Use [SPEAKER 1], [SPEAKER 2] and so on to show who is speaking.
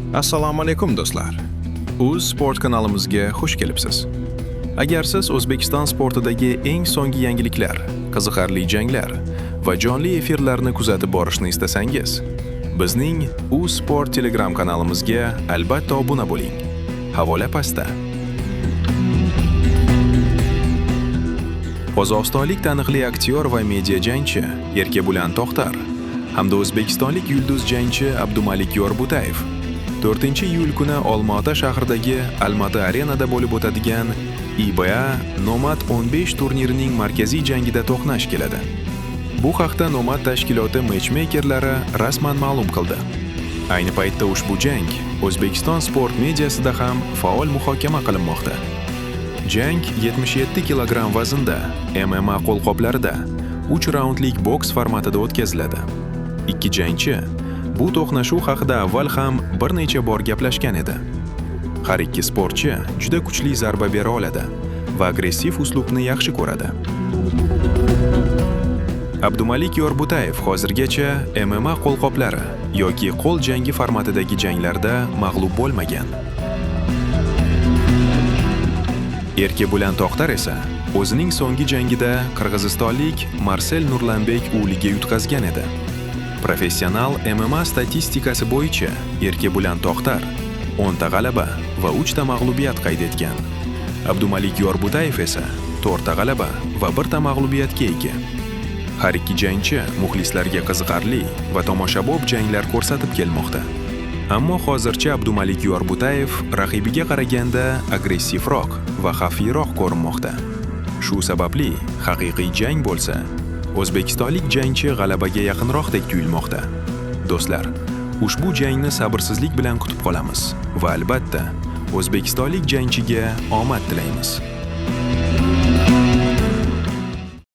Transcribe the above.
[SPEAKER 1] Assalomu alaykum do'stlar. Uz sport kanalimizga xush kelibsiz. Agar siz O'zbekiston sportidagi eng so'nggi yangiliklar, qiziqarli janglar va jonli efirlarni kuzatib borishni istasangiz, bizning Uz Sport Telegram kanalimizga albatta obuna bo'ling. Havola pastda. Qozog'istonlik taniqli aktyor va media jangchi Erkebulan To'xtar hamda o'zbekistonlik yulduz jangchi Abdumalik Yorbutayev 4-iyul kuni Olmaota shahridagi Almaty arenada bo'lib o'tadigan IBA Nomad 15 turnirining markaziy jangida to'qnash keladi. Bu haqda Nomad tashkiloti matchmakerlari rasman ma'lum qildi. Ayni paytda ushbu jang O'zbekiston sport mediasida ham faol muhokama qilinmoqda. Jang 77 kilogramm vaznda MMA qo'lqoplarida 3 raundlik boks formatida o'tkaziladi. Ikki jangchi bu to'qnashuv haqida avval ham bir necha bor gaplashgan edi. Har ikki sportchi juda kuchli zarba bera oladi va agressiv uslubni yaxshi ko'radi. Abdumalik Yorbutayev hozirgacha MMA qo'lqoplari yoki qo'l jangi formatidagi janglarda mag'lub bo'lmagan. Erkebulan To'xtar esa o'zining so'nggi jangida qirg'izistonlik Marsel Nurlanbek uliga yutqazgan edi. Professional MMA statistikasi bo'yicha Erkebulan To'xtar 10 ta g'alaba va 3 ta mag'lubiyat qayd etgan. Abdumalik Yorbutayev esa 4 ta g'alaba va 1 ta mag'lubiyatga ega. Har ikki jangchi muxlislarga qiziqarli va tomoshabob janglar ko'rsatib kelmoqda. Ammo hozircha Abdumalik Yorbutayev raqibiga qaraganda agressivroq va xavfliroq ko'rinmoqda. Shu sababli haqiqiy jang bo'lsa, o'zbekistonlik jangchi g'alabaga yaqinroqdek tuyulmoqda. Do'stlar, ushbu jangni sabrsizlik bilan kutib qolamiz va albatta o'zbekistonlik jangchiga omad tilaymiz.